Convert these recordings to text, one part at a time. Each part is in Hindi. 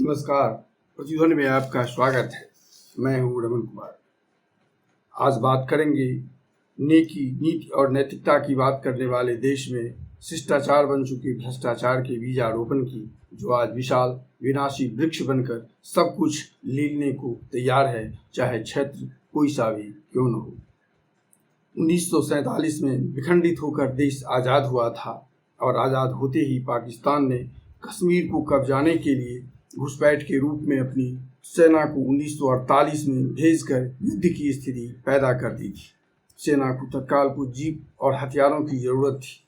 नमस्कार। प्रतिध्वनि में आपका स्वागत है। मैं हूँ रमन कुमार। आज बात करेंगे नेकी, नीति और नैतिकता की बात करने वाले देश में शिष्टाचार बन चुके भ्रष्टाचार के बीजारोपण की, जो आज विशाल विनाशी वृक्ष बनकर सब कुछ लीलने को तैयार है, चाहे क्षेत्र कोई सा भी क्यों न हो। 1947 में विखंडित होकर देश आज़ाद हुआ था और आज़ाद होते ही पाकिस्तान ने कश्मीर को कब्जाने के लिए घुसपैठ के रूप में अपनी सेना को 1948 में भेजकर युद्ध की स्थिति पैदा कर दी थी। सेना को तत्काल कुछ जीप और हथियारों की जरूरत थी।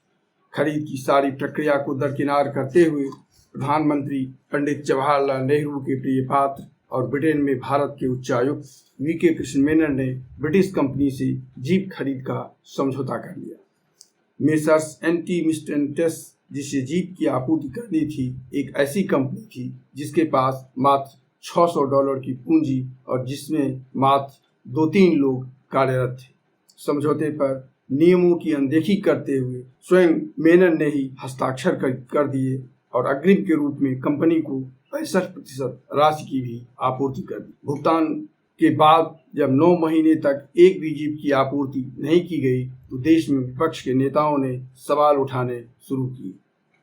खरीद की सारी प्रक्रिया को दरकिनार करते हुए प्रधानमंत्री पंडित जवाहरलाल नेहरू के प्रिय पात्र और ब्रिटेन में भारत के उच्चायुक्त वीके कृष्ण मेनन ने ब्रिटिश कंपनी से जीप खरीद का समझौता कर लिया। मेसर्स एंटी मिस्टेंटेस, जिसे जीप की आपूर्ति करनी थी, एक ऐसी कंपनी थी जिसके पास मात्र $600 की पूंजी और जिसमें मात्र 2-3 लोग कार्यरत थे। समझौते पर नियमों की अनदेखी करते हुए स्वयं मेनन ने ही हस्ताक्षर कर दिए और अग्रिम के रूप में कंपनी को 65% राशि की भी आपूर्ति कर दी। भुगतान के बाद जब 9 महीने तक एक भी जीप की आपूर्ति नहीं की गई तो देश में विपक्ष के नेताओं ने सवाल उठाने शुरू किए।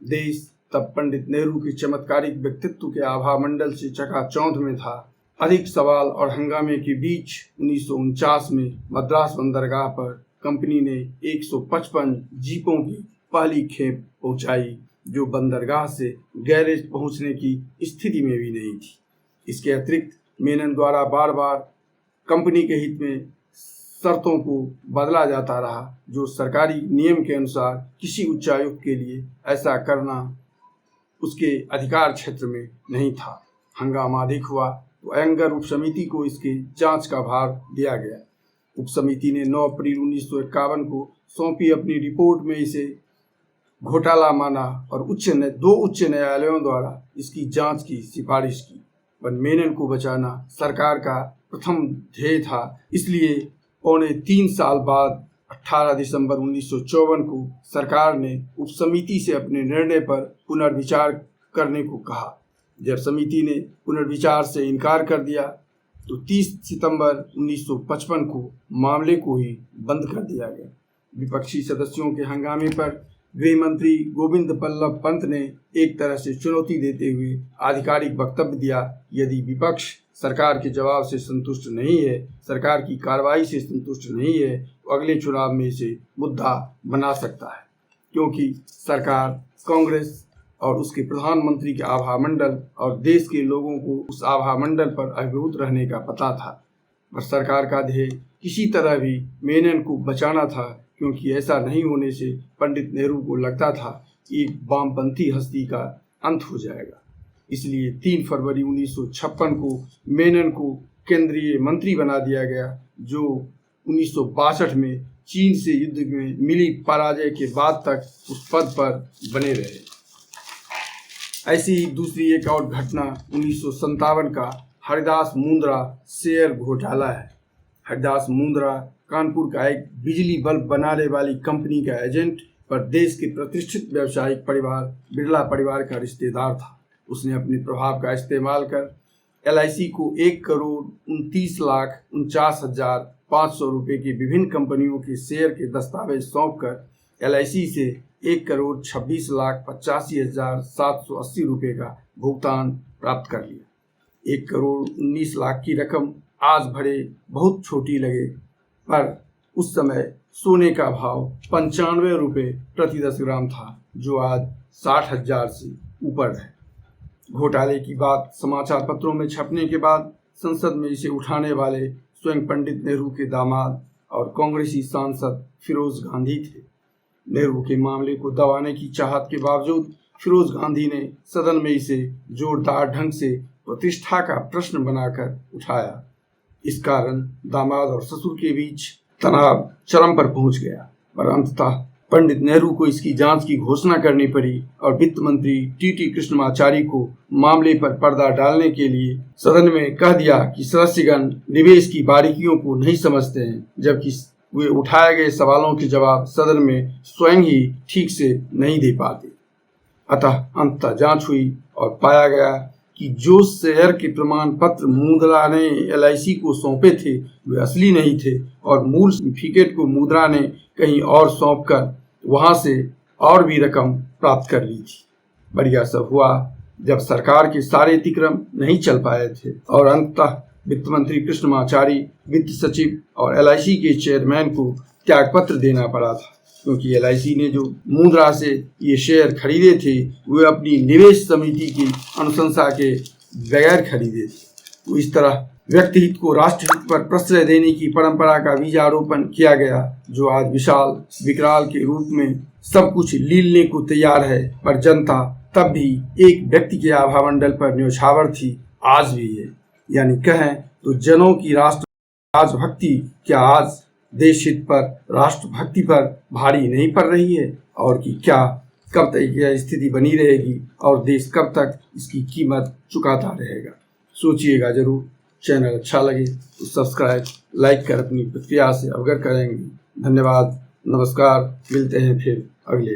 देश तब पंडित नेहरू के चमत्कारिक व्यक्तित्व के आभा मंडल से चकाचौंध में था। अधिक सवाल और हंगामे के बीच 1949 में मद्रास बंदरगाह पर कंपनी ने 155 जीपों की पहली खेप पहुंचाई, जो बंदरगाह से गैरेज पहुंचने की स्थिति में भी नहीं थी। इसके अतिरिक्त मेनन द्वारा बार बार कंपनी के हित में शर्तों को बदला जाता रहा, जो सरकारी नियम के अनुसार किसी उच्चायुक्त के लिए ऐसा करना उसके अधिकार क्षेत्र में नहीं था। हंगामा अधिक हुआ तो अयंगर उप समिति को इसके जांच का भार दिया गया। उप समिति ने 9 अप्रैल 1951 को सौंपी अपनी रिपोर्ट में इसे घोटाला माना और 2 उच्च न्यायालयों द्वारा इसकी जांच की सिफारिश की। पर मेनन को बचाना सरकार का प्रथम ध्येय था, इसलिए 3.25 साल बाद 18 दिसंबर 1954 को सरकार ने उप समिति से अपने निर्णय पर पुनर्विचार करने को कहा। जब समिति ने पुनर्विचार से इनकार कर दिया तो 30 सितंबर 1955 को मामले को ही बंद कर दिया गया। विपक्षी सदस्यों के हंगामे पर गृह मंत्री गोविंद बल्लभ पंत ने एक तरह से चुनौती देते हुए आधिकारिक वक्तव्य दिया, यदि विपक्ष सरकार के जवाब से संतुष्ट नहीं है, सरकार की कार्रवाई से संतुष्ट नहीं है, तो अगले चुनाव में इसे मुद्दा बना सकता है, क्योंकि सरकार, कांग्रेस और उसके प्रधानमंत्री के आभा मंडल और देश के लोगों को उस आभा मंडल पर अभिभूत रहने का पता था। पर सरकार का ध्येय किसी तरह भी मेनन को बचाना था, क्योंकि ऐसा नहीं होने से पंडित नेहरू को लगता था कि एक वामपंथी हस्ती का अंत हो जाएगा। इसलिए 3 फरवरी 1956 को मेनन को केंद्रीय मंत्री बना दिया गया, जो 1962 में चीन से युद्ध में मिली पराजय के बाद तक उस पद पर बने रहे। ऐसी ही दूसरी एक और घटना 1957 का हरिदास मुंद्रा शेयर घोटाला है। हरिदास मुंद्रा कानपुर का एक बिजली बल्ब बनाने वाली कंपनी का एजेंट पर देश के प्रतिष्ठित व्यावसायिक परिवार बिरला परिवार का रिश्तेदार था। उसने अपने प्रभाव का इस्तेमाल कर LIC को 1,39,49,500 रुपये की विभिन्न कंपनियों के शेयर के दस्तावेज सौंपकर LIC से 1,26,85,780 रुपये का भुगतान प्राप्त कर लिया। 1,19,00,000 की रकम आज भरे बहुत छोटी लगे, पर उस समय सोने का भाव 95 रुपये प्रति 10 ग्राम था, जो आज 60,000 से ऊपर है। घोटाले की बात समाचार पत्रों में छपने के बाद संसद में इसे उठाने वाले स्वयं पंडित नेहरू के दामाद और कांग्रेसी सांसद फिरोज गांधी थे। नेहरू के मामले को दबाने की चाहत के बावजूद फिरोज गांधी ने सदन में इसे जोरदार ढंग से प्रतिष्ठा का प्रश्न बनाकर उठाया। इस कारण दामाद और ससुर के बीच तनाव चरम पर पहुंच गया, पर अंततः पंडित नेहरू को इसकी जांच की घोषणा करनी पड़ी और वित्त मंत्री TT कृष्णमाचारी को मामले पर पर्दा डालने के लिए सदन में कह दिया कि सदस्यगण निवेश की बारीकियों को नहीं समझते हैं, जबकि वे उठाए गए सवालों के जवाब सदन में स्वयं ही ठीक से नहीं दे पाते। अतः अंततः जांच हुई और पाया गया कि कि जो शेयर के प्रमाण पत्र मुद्रा ने LIC को सौंपे थे वे असली नहीं थे और मूल सर्टिफिकेट को मुद्रा ने कहीं और सौंपकर वहां से और भी रकम प्राप्त कर ली थी। बढ़िया सब हुआ जब सरकार के सारे अतिक्रम नहीं चल पाए थे और अंततः वित्त मंत्री कृष्णमाचारी, वित्त सचिव और LIC के चेयरमैन को त्यागपत्र देना पड़ा था, क्योंकि LIC ने जो मुद्रा से ये शेयर खरीदे थे वे अपनी निवेश समिति की अनुशंसा के बगैर खरीदे थे। तो इस तरह व्यक्ति हित को राष्ट्र हित पर प्रश्रय देने की परंपरा का बीजारोपण किया गया, जो आज विशाल विकराल के रूप में सब कुछ लीलने को तैयार है। पर जनता तब भी एक व्यक्ति के आभामंडल पर न्यौछावर थी, आज भी है। यानी कहें तो जनों की राष्ट्रभक्ति क्या आज देश हित पर, राष्ट्रभक्ति पर भारी नहीं पड़ रही है? और कि क्या कब तक यह स्थिति बनी रहेगी और देश कब तक इसकी कीमत चुकाता रहेगा? सोचिएगा जरूर। चैनल अच्छा लगे तो सब्सक्राइब, लाइक कर अपनी प्रतिक्रिया से अवगत करेंगे। धन्यवाद, नमस्कार, मिलते हैं फिर अगले